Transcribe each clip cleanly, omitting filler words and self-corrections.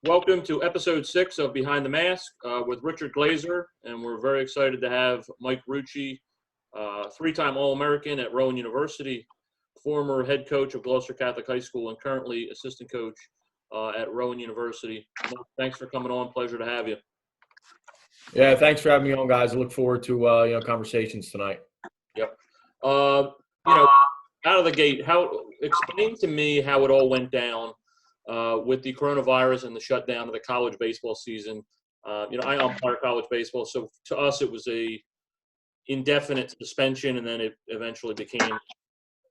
Welcome to episode 6 of Behind the Mask with Richard Glazer, and we're very excited to have Mike Rucci, three-time All-American at Rowan University, former head coach of Gloucester Catholic High School, and currently assistant coach at Rowan University. Mike, thanks for coming on. Pleasure to have you. Yeah, thanks for having me on, guys. I look forward to conversations tonight. Yep. Out of the gate, explain to me how it all went down with the coronavirus and the shutdown of the college baseball season. I umpire college baseball, so to us it was a indefinite suspension, and then it eventually became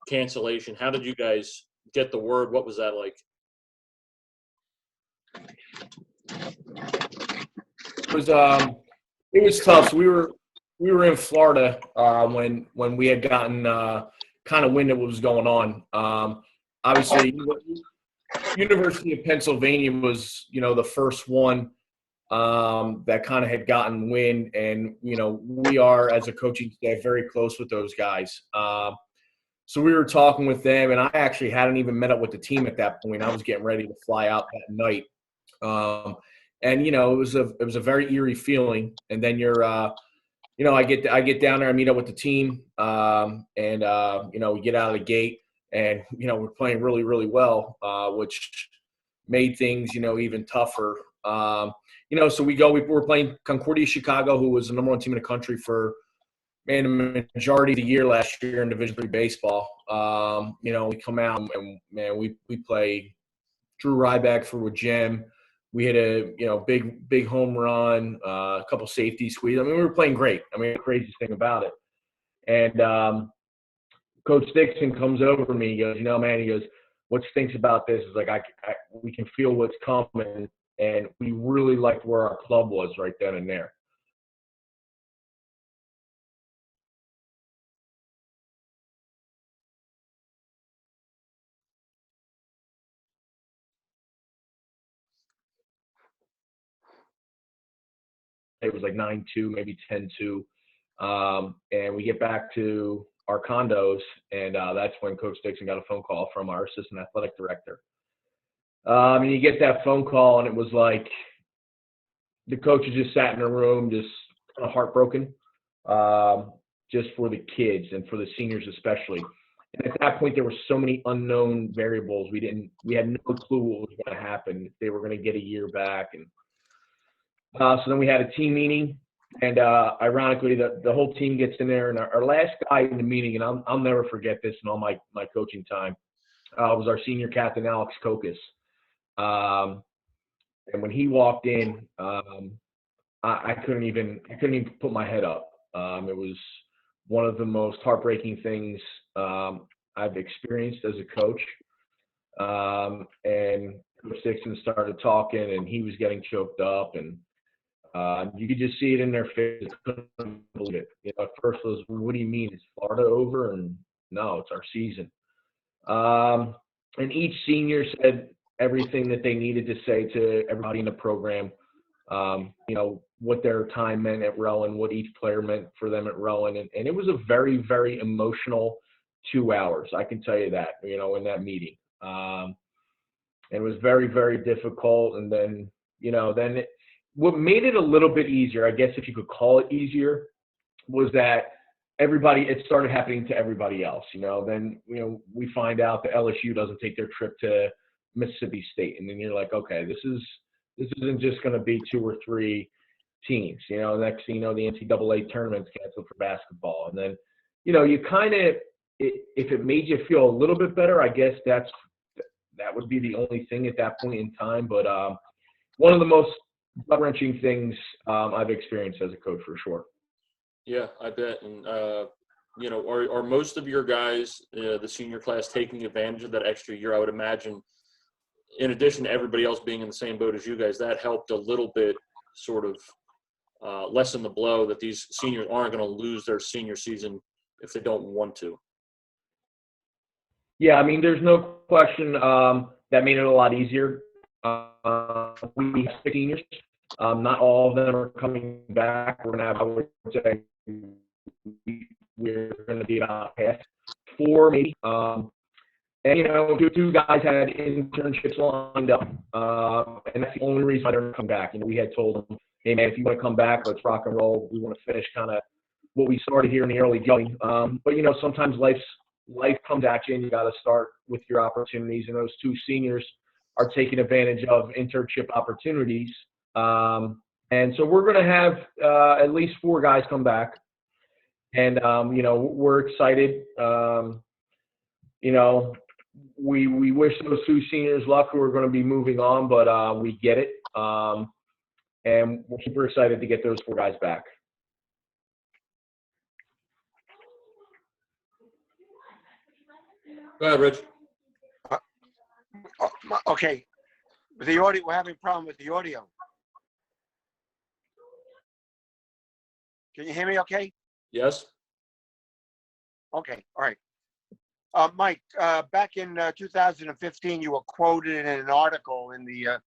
cancellation. How did you guys get the word? What was that like? It was tough. So we were in Florida when we had gotten kind of wind of what was going on. Obviously, University of Pennsylvania was the first one that kind of had gotten wind, and we are, as a coaching staff, very close with those guys. So we were talking with them, and I actually hadn't even met up with the team at that point. I was getting ready to fly out that night. And it was a very eerie feeling. And then I get down there, I meet up with the team, and we get out of the gate, and we're playing really, really well, which made things even tougher. So we're playing Concordia Chicago, who was the number one team in the country for the majority of the year last year in Division III baseball. We come out and we play Drew Ryback for a gem. We had a big home run, a couple safety squeeze. We were playing great. The craziest thing about it. And Coach Dixon comes over to me. He goes, man, he goes, what stinks about this is we can feel what's coming, and we really liked where our club was right then and there. It was like 9-2, maybe 10-2. And we get back to our condos, and that's when Coach Dixon got a phone call from our assistant athletic director. And you get that phone call, and it was like the coaches just sat in a room, just kind of heartbroken, just for the kids and for the seniors especially. And at that point, there were so many unknown variables. We had no clue what was going to happen, if they were going to get a year back. And so then we had a team meeting, and ironically, the whole team gets in there, and our last guy in the meeting, and I'll never forget this in all my coaching time, was our senior captain, Alex Kokis. And when he walked in, I couldn't even put my head up. It was one of the most heartbreaking things I've experienced as a coach. And Coach Dixon started talking, and he was getting choked up, and you could just see it in their face. I couldn't believe it. At first it was, what do you mean? Is Florida over? And no, it's our season. And each senior said everything that they needed to say to everybody in the program, what their time meant at Rowan, what each player meant for them at Rowan. And it was a very, very emotional 2 hours. I can tell you that, in that meeting. It was very, very difficult. And then, what made it a little bit easier, I guess if you could call it easier, was that it started happening to everybody else. Then, we find out that LSU doesn't take their trip to Mississippi State. And then you're like, okay, this isn't just going to be 2 or 3 teams. Next thing you know, the NCAA tournament's canceled for basketball. And then, you kind of, if it made you feel a little bit better, I guess that would be the only thing at that point in time. But one of the most gut-wrenching things I've experienced as a coach, for sure. Yeah, I bet. And, are most of your guys, the senior class, taking advantage of that extra year? I would imagine, in addition to everybody else being in the same boat as you guys, that helped a little bit sort of lessen the blow that these seniors aren't going to lose their senior season if they don't want to. Yeah, there's no question that made it a lot easier. We have seniors. Not all of them are coming back. We're going to have, I would say, we're going to be about half, 4 maybe. And, two guys had internships lined up. And that's the only reason I didn't come back. We had told them, hey, man, if you want to come back, let's rock and roll. We want to finish kind of what we started here in the early going. But, sometimes life comes at you, and you got to start with your opportunities. And those two seniors are taking advantage of internship opportunities. And so we're going to have at least 4 guys come back. And, we're excited. We wish those 2 seniors luck who are going to be moving on, but we get it. And we're super excited to get those 4 guys back. Go ahead, Rich. Okay. With the audio, we're having a problem with the audio. Can you hear me okay? Yes. Okay. All right. Mike, back in 2015, you were quoted in an article in the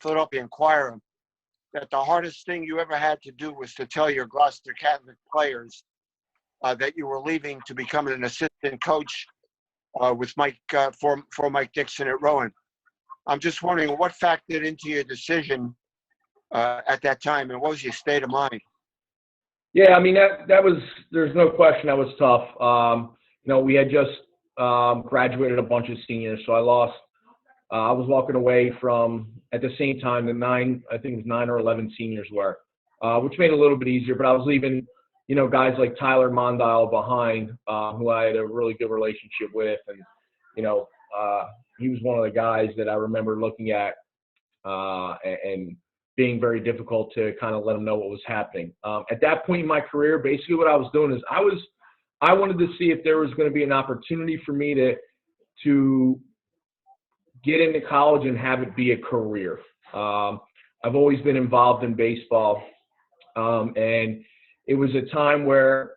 Philadelphia Inquirer that the hardest thing you ever had to do was to tell your Gloucester Catholic players that you were leaving to become an assistant coach with Mike for Mike Dixon at Rowan. I'm just wondering what factored into your decision at that time, and what was your state of mind? Yeah, I mean, that was, there's no question that was tough. We had just graduated a bunch of seniors, so I was walking away from, at the same time, I think it was 9 or 11 seniors were, which made it a little bit easier, but I was leaving, guys like Tyler Mondile behind, who I had a really good relationship with. And, he was one of the guys that I remember looking at and being very difficult to kind of let him know what was happening. At that point in my career, basically what I was doing is I wanted to see if there was going to be an opportunity for me to get into college and have it be a career. I've always been involved in baseball, and it was a time where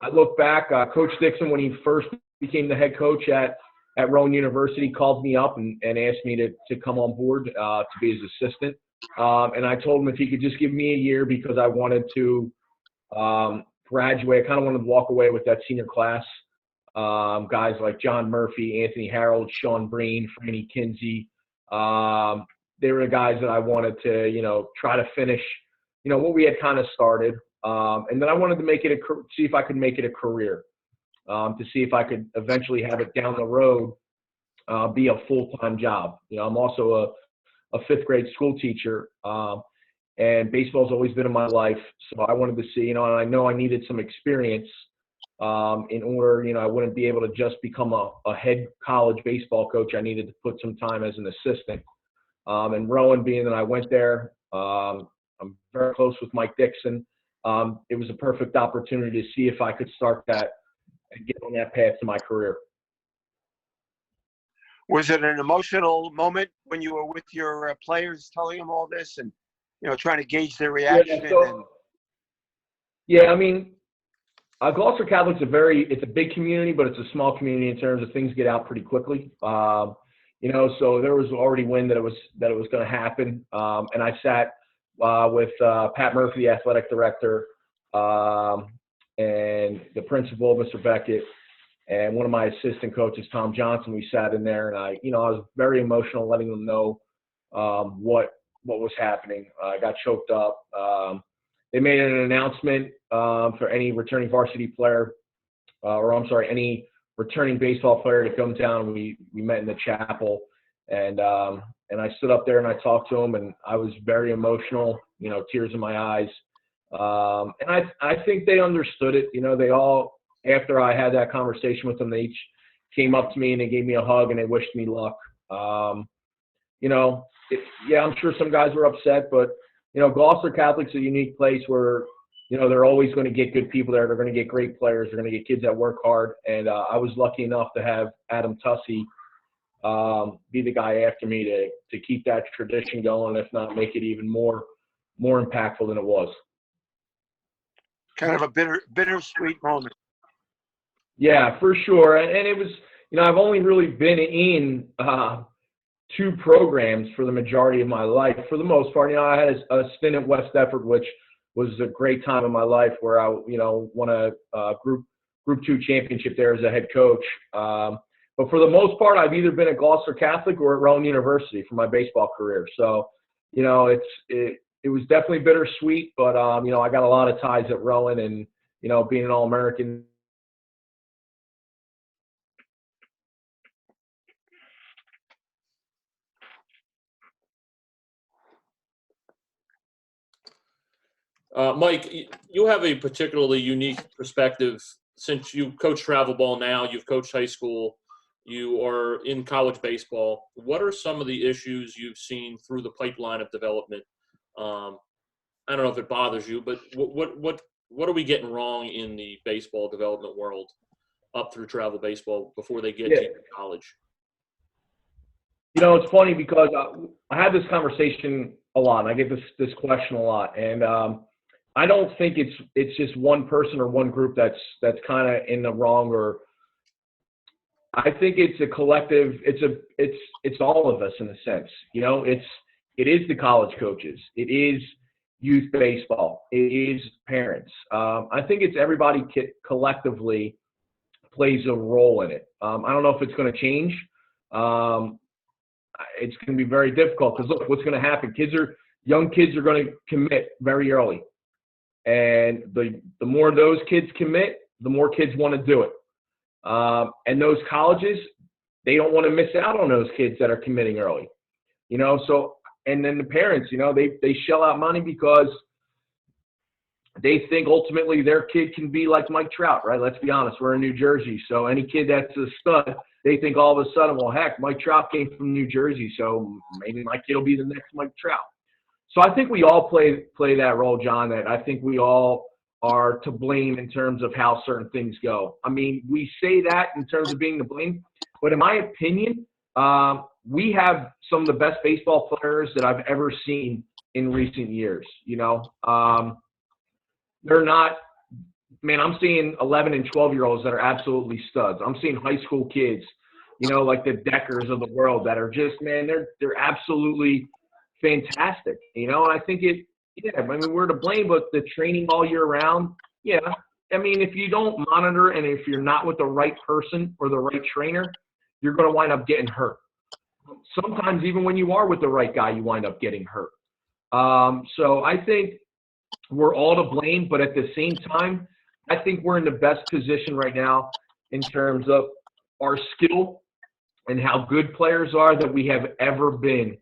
I look back, Coach Dixon, when he first became the head coach at Rowan University, called me up and asked me to come on board to be his assistant. And I told him if he could just give me a year, because I wanted to graduate. I kind of wanted to walk away with that senior class. Guys like John Murphy, Anthony Harold, Sean Breen, Franny Kinsey. They were the guys that I wanted to, try to finish, what we had kind of started. And then I wanted to see if I could make it a career, to see if I could eventually have it down the road, be a full-time job. I'm also a 5th grade school teacher, and baseball's always been in my life. So I wanted to see, and I know I needed some experience in order, I wouldn't be able to just become a head college baseball coach. I needed to put some time as an assistant. And Rowan, being that I went there, I'm very close with Mike Dixon. It was a perfect opportunity to see if I could start that and get on that path to my career. Was it an emotional moment when you were with your players, telling them all this and, trying to gauge their reaction? Yeah, I mean, Gloucester Catholic's it's a big community, but it's a small community in terms of things get out pretty quickly. So there was already wind that it was going to happen. And I sat with Pat Murphy, the athletic director, and the principal, Mr. Beckett, and one of my assistant coaches, Tom Johnson. We sat in there, and I was very emotional, letting them know what was happening. I got choked up. They made an announcement for any returning varsity player, any returning baseball player to come down. We met in the chapel, and I stood up there and I talked to them, and I was very emotional, tears in my eyes. And I think they understood it. They all, after I had that conversation with them, they each came up to me and they gave me a hug and they wished me luck. I'm sure some guys were upset, but Gloucester Catholic's a unique place where, they're always going to get good people there. They're going to get great players. They're going to get kids that work hard. And I was lucky enough to have Adam Tussey be the guy after me to keep that tradition going, if not make it even more impactful than it was. Kind of a bittersweet moment. Yeah, for sure. And it was, I've only really been in 2 programs for the majority of my life. For the most part, I had a stint at West Effort, which was a great time in my life, where I, won a Group 2 championship there as a head coach. But for the most part, I've either been at Gloucester Catholic or at Rowan University for my baseball career. So, it was definitely bittersweet, but, I got a lot of ties at Rowan and, being an All-American. Mike, you have a particularly unique perspective since you coach travel ball now, you've coached high school, you are in college baseball. What are some of the issues you've seen through the pipeline of development? I don't know if it bothers you, but what are we getting wrong in the baseball development world up through travel baseball before they get to college? It's funny because I have this conversation a lot, and I get this question a lot, and I don't think it's just one person or one group that's kind of in the wrong, or I think it's a collective. It's all of us in a sense. It is the college coaches. It is youth baseball. It is parents. I think it's everybody collectively plays a role in it. I don't know if it's going to change. It's going to be very difficult because look, what's going to happen? Young kids are going to commit very early. And the more those kids commit, the more kids want to do it. And those colleges, they don't want to miss out on those kids that are committing early. So, and then the parents, they shell out money because they think ultimately their kid can be like Mike Trout, right? Let's be honest, we're in New Jersey. So any kid that's a stud, they think all of a sudden, well, heck, Mike Trout came from New Jersey, so maybe my kid will be the next Mike Trout. So I think we all play that role, John, that I think we all are to blame in terms of how certain things go. I mean, we say that in terms of being to blame, but in my opinion, we have some of the best baseball players that I've ever seen in recent years. They're not – man, I'm seeing 11 and 12-year-olds that are absolutely studs. I'm seeing high school kids, like the Deckers of the world that are just – man, they're absolutely fantastic. And I think we're to blame, but the training all year round, yeah. I mean, if you don't monitor and if you're not with the right person or the right trainer, you're going to wind up getting hurt. Sometimes even when you are with the right guy, you wind up getting hurt. So I think we're all to blame, but at the same time, I think we're in the best position right now in terms of our skill and how good players are that we have ever been,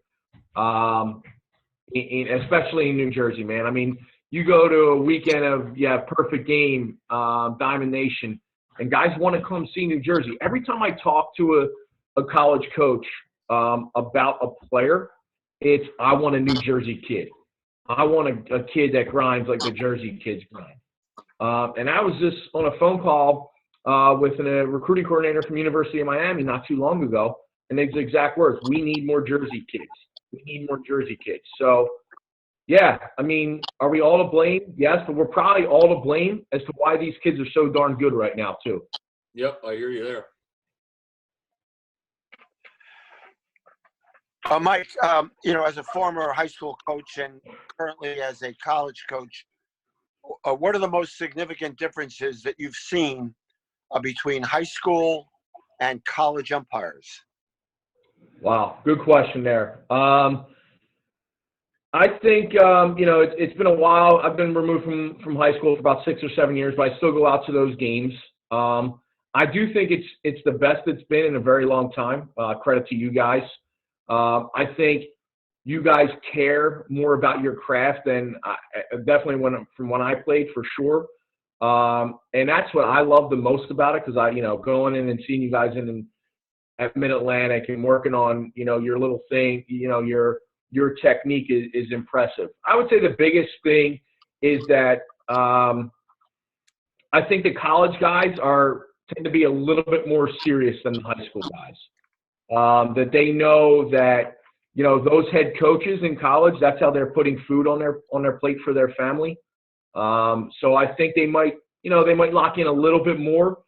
especially in New Jersey, man. I mean, you go to a weekend of, Perfect Game, Diamond Nation, and guys want to come see New Jersey. Every time I talk to a college coach about a player, it's I want a New Jersey kid. I want a kid that grinds like the Jersey kids grind. And I was just on a phone call with a recruiting coordinator from University of Miami not too long ago, and his exact words, we need more Jersey kids. We need more Jersey kids. So, yeah, I mean, are we all to blame? Yes, but we're probably all to blame as to why these kids are so darn good right now, too. Yep, I hear you there. Mike, as a former high school coach and currently as a college coach, what are the most significant differences that you've seen between high school and college umpires? Wow, good question there. I think, it's been a while. I've been removed from high school for about 6 or 7 years, but I still go out to those games. I do think it's the best it's been in a very long time. Credit to you guys. I think you guys care more about your craft than definitely from when I played, for sure. And that's what I love the most about it, because going in and seeing you guys at Mid-Atlantic and working on, your little thing, your technique is impressive. I would say the biggest thing is that I think the college guys tend to be a little bit more serious than the high school guys. That they know that, those head coaches in college, that's how they're putting food on their plate for their family. So I think they might lock in a little bit more.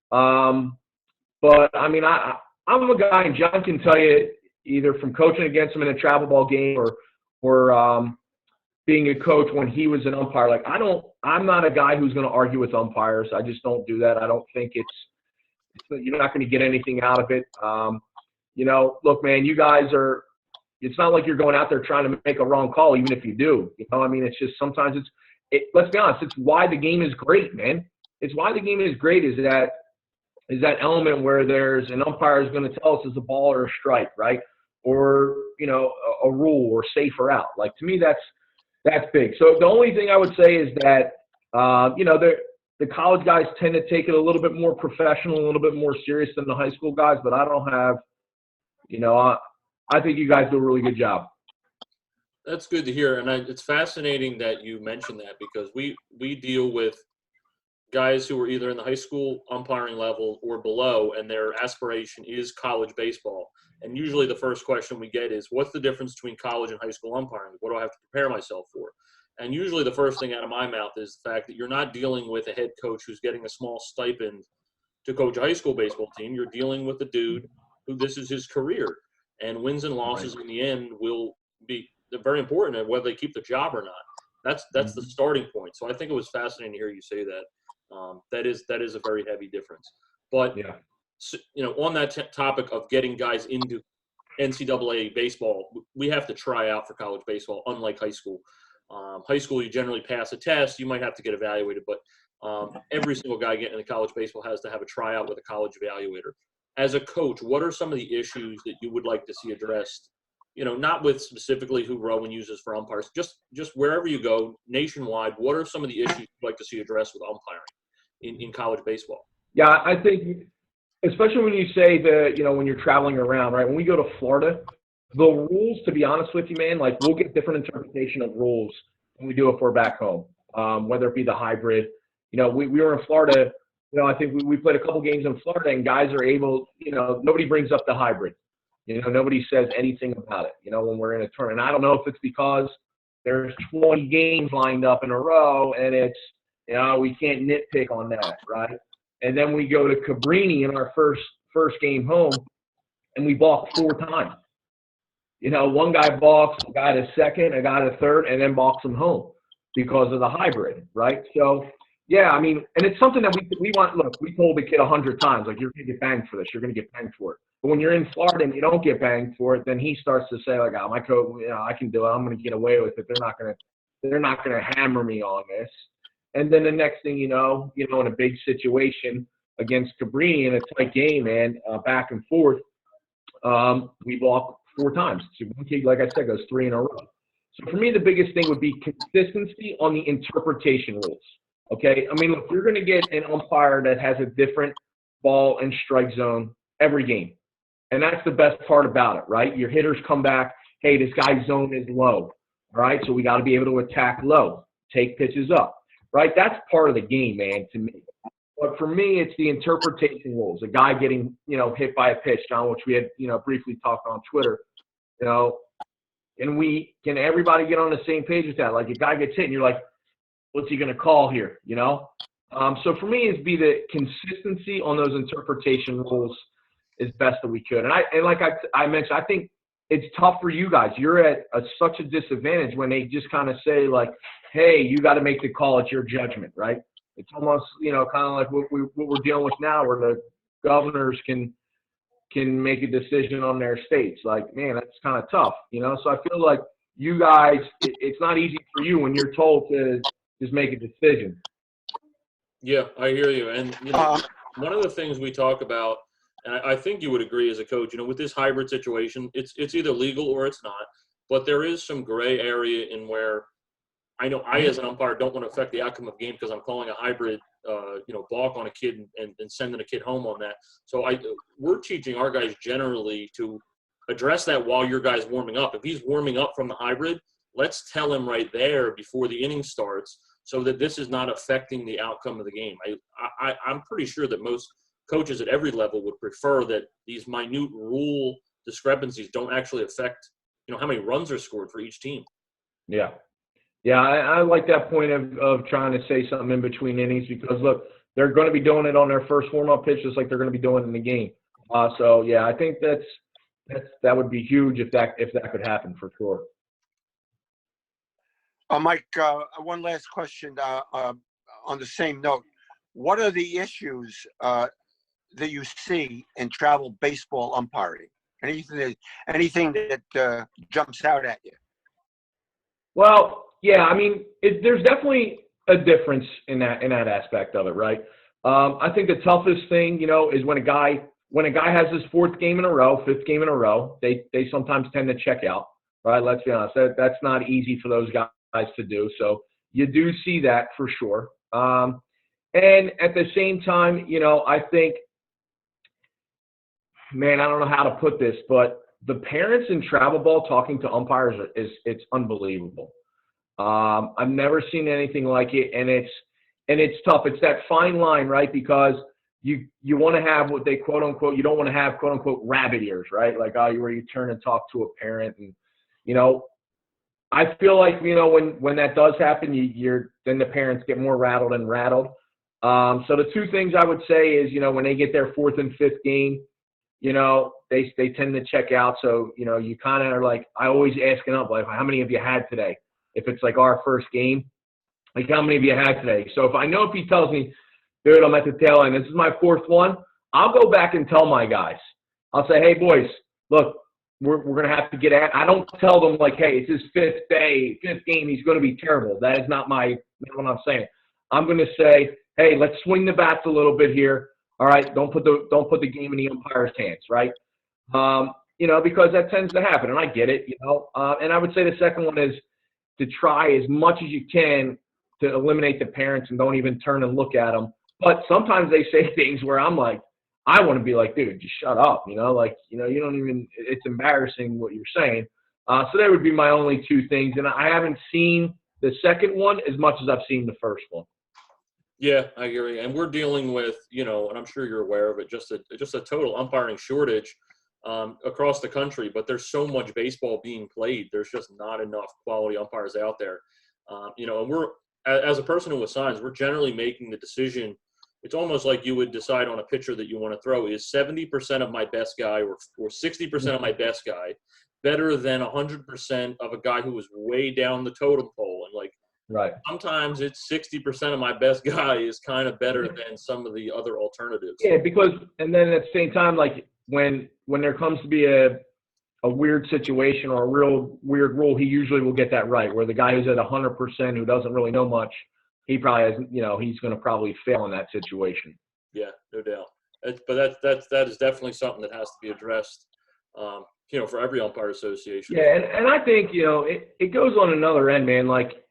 But I mean, I'm a guy, and John can tell you, either from coaching against him in a travel ball game or being a coach when he was an umpire. Like, I'm not a guy who's going to argue with umpires. I just don't do that. I don't think You're not going to get anything out of it. Look, man, you guys are. It's not like you're going out there trying to make a wrong call, even if you do. It's just sometimes let's be honest. It's why the game is great, man. It's why the game is great. Is that element where there's an umpire is going to tell us it's a ball or a strike, right? Or a rule or safe or out. Like, to me, that's big. So the only thing I would say is that the college guys tend to take it a little bit more professional, a little bit more serious than the high school guys. But I don't have, I think you guys do a really good job. That's good to hear, and it's fascinating that you mentioned that, because we deal with guys who are either in the high school umpiring level or below, and their aspiration is college baseball. And usually the first question we get is, what's the difference between college and high school umpiring? What do I have to prepare myself for? And usually the first thing out of my mouth is the fact that you're not dealing with a head coach who's getting a small stipend to coach a high school baseball team. You're dealing with a dude who this is his career. And wins and losses in the end will be very important, and whether they keep the job or not. That's the starting point. So I think it was fascinating to hear you say that. That is a very heavy difference. But on that topic of getting guys into NCAA baseball, we have to try out for college baseball, unlike high school. High school, you generally pass a test. You might have to get evaluated, but every single guy getting into college baseball has to have a tryout with a college evaluator. As a coach, what are some of the issues that you would like to see addressed? Not with specifically who Rowan uses for umpires, just wherever you go nationwide, what are some of the issues you'd like to see addressed with umpiring in college baseball? Yeah, I think, especially when you say when you're traveling around, right? When we go to Florida, the rules, to be honest with you, man, like, we'll get different interpretation of rules when we do it for back home, whether it be the hybrid. We were in Florida. I think we played a couple games in Florida, and guys are able, nobody brings up the hybrid. Nobody says anything about it, when we're in a tournament. And I don't know if it's because there's 20 games lined up in a row, and it's, we can't nitpick on that, right? And then we go to Cabrini in our first game home, and we balked 4 times. One guy balks, a guy to second, a guy to third, and then balks him home because of the hybrid, right? So, yeah, and it's something that we want. Look, we told the kid 100 times, like, you're going to get banged for this. You're going to get banged for it. But when you're in Florida and you don't get banged for it, then he starts to say, like, my coach, I can do it. I'm going to get away with it. They're not going to hammer me on this. And then the next thing in a big situation against Cabrini in a tight game, and back and forth, we balk 4 times. So one kid, like I said, goes 3 in a row. So for me, the biggest thing would be consistency on the interpretation rules. Okay, look, you're going to get an umpire that has a different ball and strike zone every game. And that's the best part about it, right? Your hitters come back, hey, this guy's zone is low, all right? So we got to be able to attack low, take pitches up, right? That's part of the game, man, to me. But for me, it's the interpretation rules. A guy getting, hit by a pitch, John, which we had, briefly talked on Twitter, and can everybody get on the same page with that? Like, a guy gets hit and you're like, what's he going to call here, So for me, it's be the consistency on those interpretation rules as best that we could. And like I mentioned, I think it's tough for you guys. You're at such a disadvantage when they just kind of say, like, hey, you got to make the call. It's your judgment, right? It's almost, kind of like what we're dealing with now, where the governors can make a decision on their states. Like, man, that's kind of tough, So I feel like you guys, it's not easy for you when you're told to just make a decision. Yeah, I hear you. And, one of the things we talk about, and I think you would agree as a coach, with this hybrid situation, it's either legal or it's not. But there is some gray area in where I know I, as an umpire, don't want to affect the outcome of the game because I'm calling a hybrid, balk on a kid and sending a kid home on that. So we're teaching our guys generally to address that while your guy's warming up. If he's warming up from the hybrid, let's tell him right there before the inning starts so that this is not affecting the outcome of the game. I'm pretty sure that most coaches at every level would prefer that these minute rule discrepancies don't actually affect, how many runs are scored for each team. Yeah. Yeah, I like that point of trying to say something in between innings because, look, they're going to be doing it on their first warm-up pitch just like they're going to be doing it in the game. So, yeah, I think that would be huge if that could happen for sure. Mike, one last question on the same note. What are the issues that you see in travel baseball umpiring? Anything that jumps out at you? Well, yeah, I mean, there's definitely a difference in that aspect of it, right? I think the toughest thing, is when a guy has his fifth game in a row, they sometimes tend to check out, right? Let's be honest, that's not easy for those guys to do. So you do see that for sure. And at the same time, I think, man, I don't know how to put this, but the parents in travel ball talking to umpires it's unbelievable. I've never seen anything like it, and it's tough. It's that fine line, right? Because you want to have what they quote unquote, you don't want to have quote unquote rabbit ears, right? Like where you turn and talk to a parent, and I feel like when that does happen, then the parents get more rattled and rattled. So the two things I would say is when they get their fourth and fifth game, they tend to check out. So you kind of are like, I always asking up like, how many have you had today? If it's like our first game, like how many have you had today? So if he tells me, dude, I'm at the tail end, this is my fourth one, I'll go back and tell my guys. I'll say, hey boys, look, we're going to have to get at. I don't tell them like, hey, it's his fifth game, he's going to be terrible. That is not what I'm saying. I'm going to say, hey, let's swing the bats a little bit here. All right, don't put the game in the umpire's hands, right? Because that tends to happen, and I get it, And I would say the second one is to try as much as you can to eliminate the parents and don't even turn and look at them. But sometimes they say things where I'm like, I want to be like, dude, just shut up, you don't even, it's embarrassing what you're saying. So that would be my only two things. And I haven't seen the second one as much as I've seen the first one. Yeah, I agree. And we're dealing with, and I'm sure you're aware of it, just a total umpiring shortage across the country. But there's so much baseball being played. There's just not enough quality umpires out there. And we're, as a person who assigns, we're generally making the decision. It's almost like you would decide on a pitcher that you want to throw. Is 70% of my best guy or 60% of my best guy better than 100% of a guy who was way down the totem pole? And like, right. Sometimes it's 60% of my best guy is kind of better than some of the other alternatives. Yeah, and then at the same time, like when there comes to be a weird situation or a real weird rule, he usually will get that right. Where the guy who's at 100% who doesn't really know much, he probably has, he's going to probably fail in that situation. Yeah, no doubt. But that is definitely something that has to be addressed, for every umpire association. Yeah, and I think it goes on another end, man. Like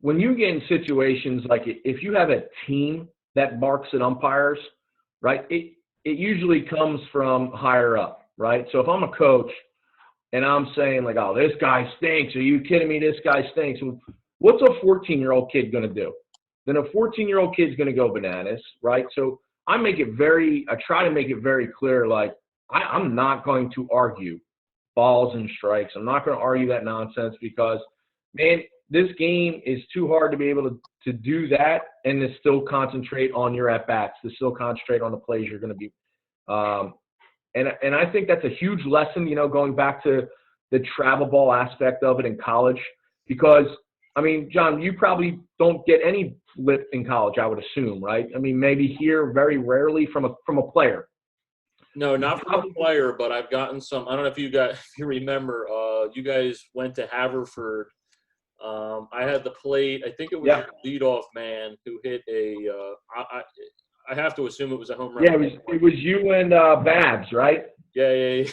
when you get in situations like if you have a team that barks at umpires, right? It usually comes from higher up, right? So if I'm a coach and I'm saying like, oh, this guy stinks. Are you kidding me? This guy stinks. What's a 14-year-old kid going to do? Then a 14-year-old kid's going to go bananas, right? So I try to make it very clear, like I'm not going to argue balls and strikes. I'm not going to argue that nonsense because, man, this game is too hard to be able to do that and to still concentrate on your at-bats, to still concentrate on the plays you're going to be. And I think that's a huge lesson, going back to the travel ball aspect of it in college because, I mean, John, you probably don't get any lip in college, I would assume, right? I mean, maybe here very rarely from a player. No, not from a player, but I've gotten some. I don't know if you remember, you guys went to Haverford. I had the plate. I think it was your leadoff man who hit I have to assume it was a home run. Yeah, it was you and Babs, right? Yeah.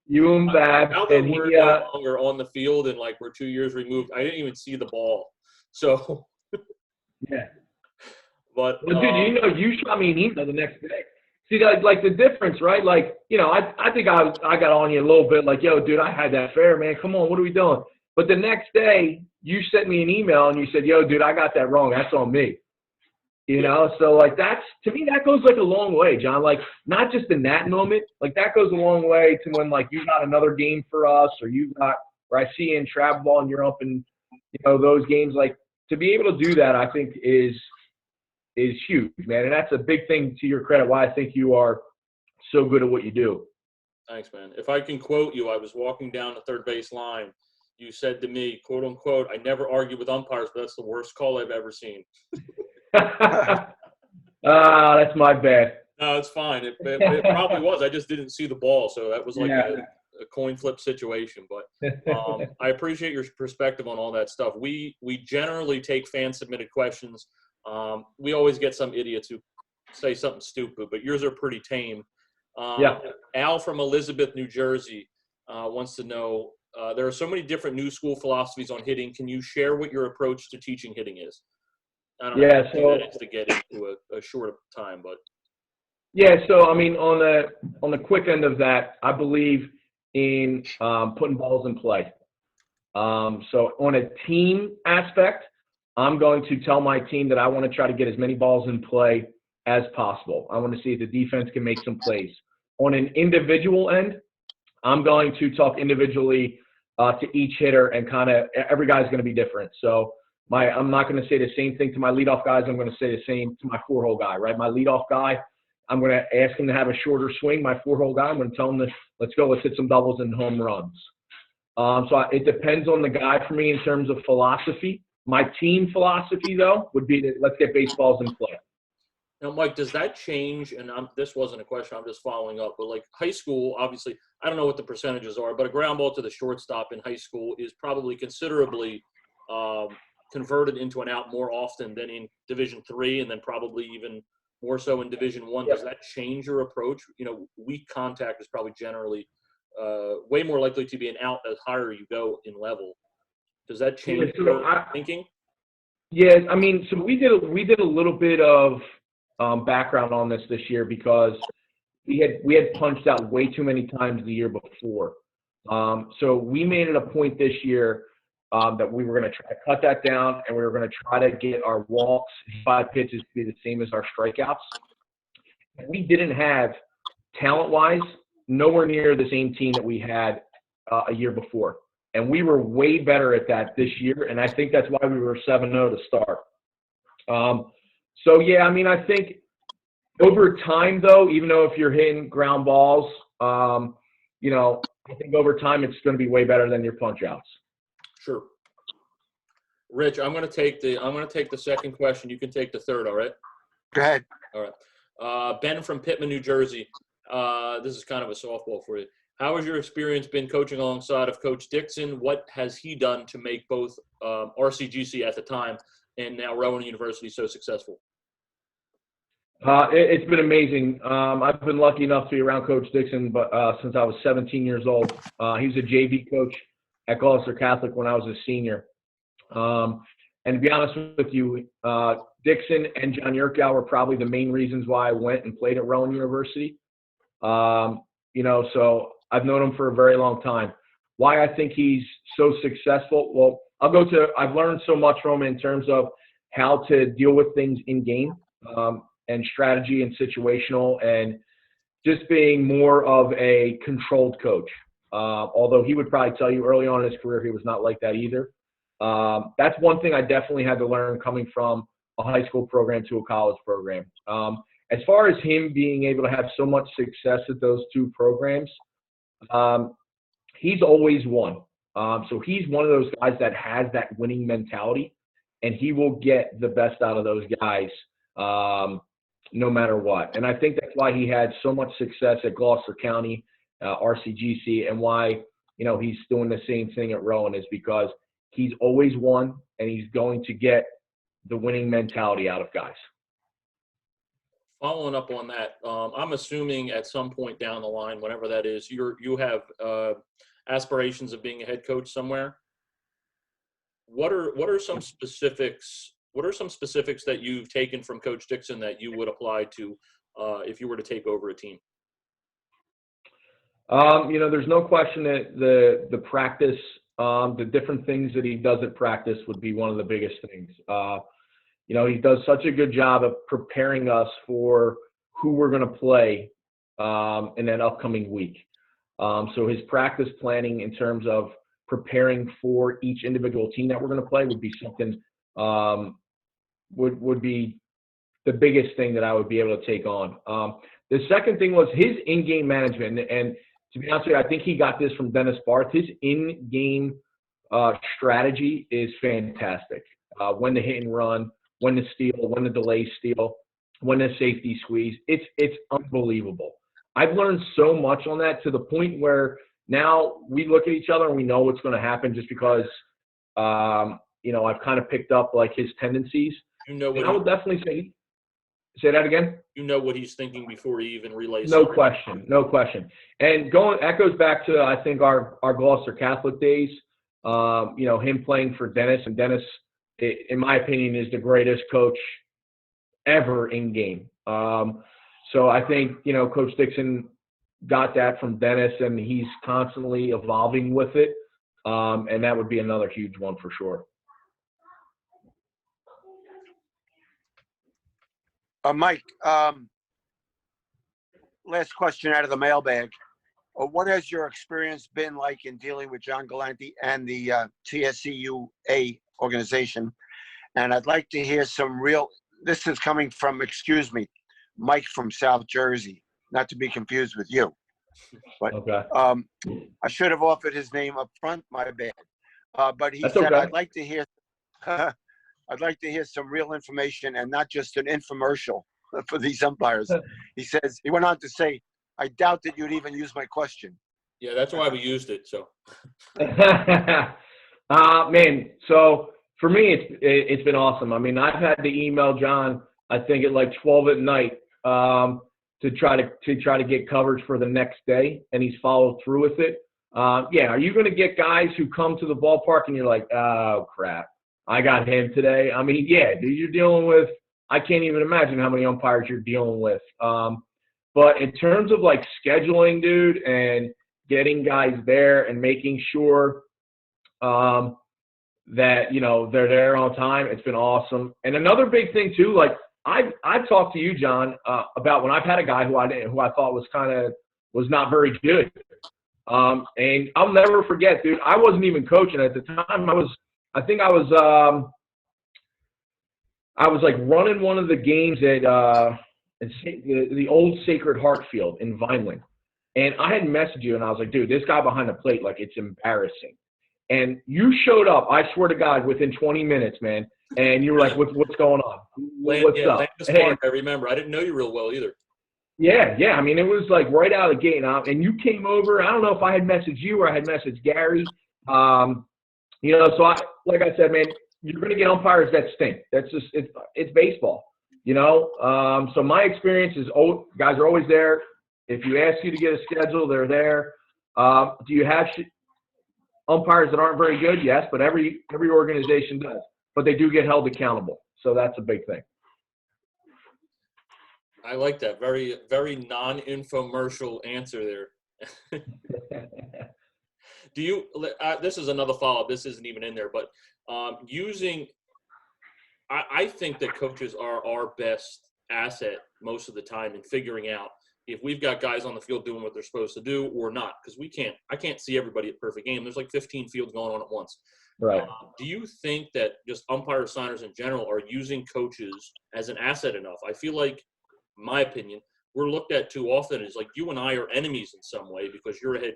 You and Babs. Now that we're no longer on the field and like we're 2 years removed, I didn't even see the ball. So yeah. But dude, you shot me an email the next day. See, like the difference, right? Like, I think I got on you a little bit. Like, yo, dude, I had that fair, man. Come on, what are we doing? But the next day, you sent me an email and you said, yo, dude, I got that wrong. That's on me. So like to me, that goes like a long way, John. Like not just in that moment, like that goes a long way to when like you got another game for us or I see you in travel ball and you're up in, those games. Like to be able to do that, I think is huge, man. And that's a big thing to your credit why I think you are so good at what you do. Thanks, man. If I can quote you, I was walking down the third base line. You said to me, quote unquote, I never argue with umpires, but that's the worst call I've ever seen. That's my bad. No, it's fine. It probably was. I just didn't see the ball, so that was like a coin flip situation. But I appreciate your perspective on all that stuff. We generally take fan submitted questions. We always get some idiots who say something stupid, but yours are pretty tame. Al from Elizabeth, New Jersey, wants to know, there are so many different new school philosophies on hitting. Can you share what your approach to teaching hitting is? I don't know how many minutes to get into a short time, but. Yeah, so I mean, on the quick end of that, I believe in putting balls in play. So on a team aspect, I'm going to tell my team that I want to try to get as many balls in play as possible. I want to see if the defense can make some plays. On an individual end, I'm going to talk individually to each hitter, and kind of every guy's going to be different. So I'm not going to say the same thing to my leadoff guys. I'm going to say the same to my four-hole guy, right? My leadoff guy, I'm going to ask him to have a shorter swing. My four-hole guy, I'm going to tell him to, let's hit some doubles and home runs. It depends on the guy for me in terms of philosophy. My team philosophy, though, would be that let's get baseballs in play. Now, Mike, does that change? And this wasn't a question, I'm just following up. But like high school, obviously, I don't know what the percentages are, but a ground ball to the shortstop in high school is probably considerably converted into an out more often than in Division III, and then probably even more so in Division I. Does that change your approach? Weak contact is probably generally way more likely to be an out as higher you go in level. Does that change your thinking? Yeah, I mean, so we did a little bit of background on this year, because we had punched out way too many times the year before. So we made it a point this year that we were going to try to cut that down, and we were going to try to get our walks, 5 pitches, to be the same as our strikeouts. We didn't have, talent-wise, nowhere near the same team that we had a year before. And we were way better at that this year, and I think that's why we were 7-0 to start. So, yeah, I mean, I think over time, though, even though if you're hitting ground balls, I think over time it's going to be way better than your punch-outs. Sure. Rich, I'm going to take the second question. You can take the third, all right? Go ahead. All right. Ben from Pittman, New Jersey. This is kind of a softball for you. How has your experience been coaching alongside of Coach Dixon? What has he done to make both RCGC at the time and now Rowan University so successful? It's been amazing. I've been lucky enough to be around Coach Dixon, but since I was 17 years old. He was a JV coach at Glazer Catholic when I was a senior. And to be honest with you, Dixon and John Yurkow were probably the main reasons why I went and played at Rowan University. So I've known him for a very long time. Why I think he's so successful? Well, I've learned so much from him in terms of how to deal with things in game, and strategy and situational, and just being more of a controlled coach. Although he would probably tell you early on in his career he was not like that either. That's one thing I definitely had to learn coming from a high school program to a college program. As far as him being able to have so much success at those two programs, he's always won. So he's one of those guys that has that winning mentality, and he will get the best out of those guys no matter what. And I think that's why he had so much success at Gloucester County, RCGC, and why he's doing the same thing at Rowan, is because he's always won, and he's going to get the winning mentality out of guys. Following up on that, I'm assuming at some point down the line, whenever that is, you have aspirations of being a head coach somewhere. What are some specifics? What are some specifics that you've taken from Coach Dixon that you would apply to if you were to take over a team? There's no question that the practice, the different things that he does at practice would be one of the biggest things. He does such a good job of preparing us for who we're going to play in that upcoming week. So his practice planning in terms of preparing for each individual team that we're going to play would be something would be the biggest thing that I would be able to take on. The second thing was his in-game management. And to be honest with you, I think he got this from Dennis Barth. His in-game strategy is fantastic. When to hit and run, when to steal, when to delay steal. when the safety squeeze. It's unbelievable. I've learned so much on that to the point where now we look at each other and we know what's going to happen just because, I've kind of picked up like his tendencies. You know And I would definitely say that again. You know what he's thinking before he even relays. No question. And that goes back to, I think, our Gloucester Catholic days. Him playing for Dennis, and Dennis, in my opinion, is the greatest coach ever in game. So I think, Coach Dixon got that from Dennis, and he's constantly evolving with it. And that would be another huge one for sure. Mike, last question out of the mailbag. What has your experience been like in dealing with John Gallante and the TSCUA organization? And I'd like to hear this is coming from, Mike from South Jersey, not to be confused with you. But okay. I should have offered his name up front, my bad. But he said, okay. I'd like to hear some real information and not just an infomercial for these umpires. He went on to say, I doubt that you'd even use my question. Yeah, that's why we used it. So, man. So for me, it's been awesome. I mean, I've had to email John, I think at like 12 at night, to try to get coverage for the next day, and he's followed through with it. Are you going to get guys who come to the ballpark and you're like, oh crap, I got him today? I mean, yeah, dude, you're dealing with. I can't even imagine how many umpires you're dealing with. But in terms of like scheduling, dude, and getting guys there and making sure that, they're there on time, it's been awesome. And another big thing too, like I've talked to you, John, about when I've had a guy who I thought was not very good. And I'll never forget, dude, I wasn't even coaching at the time. I was like running one of the games at the old Sacred Heart Field in Vineland. And I had messaged you, and I was like, dude, this guy behind the plate, like, it's embarrassing. And you showed up, I swear to God, within 20 minutes, man. And you were like, what's going on? What's up? Hey, I remember. I didn't know you real well either. Yeah. I mean, it was like right out of the gate. And you came over. I don't know if I had messaged you or I had messaged Gary. So like I said, man, you're going to get umpires that stink. That's just it's baseball, So my experience is, guys are always there. If you ask you to get a schedule, they're there. Do you have umpires that aren't very good? Yes, but every organization does. But they do get held accountable, so that's a big thing. I like that. Very, very non-infomercial answer there. Do you? This is another follow-up. This isn't even in there, but I think that coaches are our best asset most of the time in figuring out if we've got guys on the field doing what they're supposed to do or not, because I can't see everybody at perfect game. There's like 15 fields going on at once. Right. Do you think that just umpire signers in general are using coaches as an asset enough? I feel like, in my opinion, we're looked at too often as like you and I are enemies in some way because you're a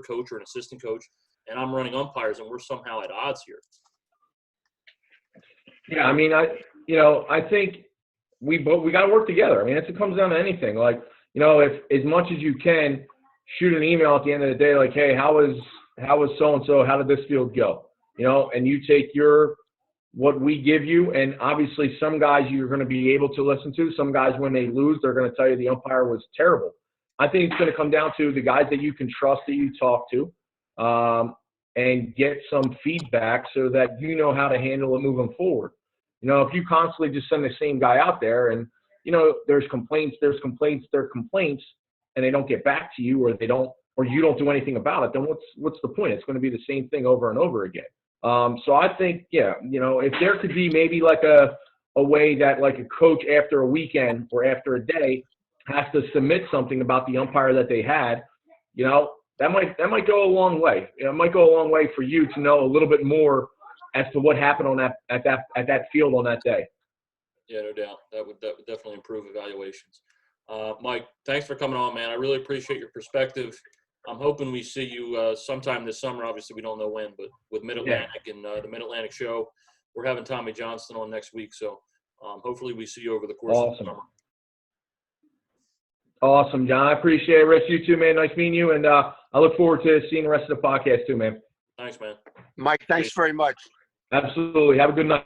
coach or an assistant coach, and I'm running umpires, and we're somehow at odds here. Yeah, I mean, I think we got to work together. I mean, it comes down to anything. Like, if as much as you can, shoot an email at the end of the day, like, hey, how was so-and-so? How did this field go? And you take what we give you, and obviously some guys you're going to be able to listen to. Some guys, when they lose, they're going to tell you the umpire was terrible. I think it's going to come down to the guys that you can trust that you talk to, and get some feedback so that you know how to handle it moving forward. If you constantly just send the same guy out there and, there's complaints, and they don't get back to you, or you don't do anything about it, then what's the point? It's going to be the same thing over and over again. So I think, if there could be maybe like a way that like a coach after a weekend or after a day has to submit something about the umpire that they had, that might go a long way. It might go a long way for you to know a little bit more as to what happened on at that field on that day. Yeah, no doubt. That would definitely improve evaluations. Mike, thanks for coming on, man. I really appreciate your perspective. I'm hoping we see you sometime this summer. Obviously, we don't know when, but with Mid-Atlantic and the Mid-Atlantic show, we're having Tommy Johnston on next week. So hopefully we see you over the course of the summer. Awesome, John. I appreciate it. Rest of you too, man. Nice meeting you. And I look forward to seeing the rest of the podcast too, man. Thanks, man. Mike, thanks very much. Absolutely. Have a good night.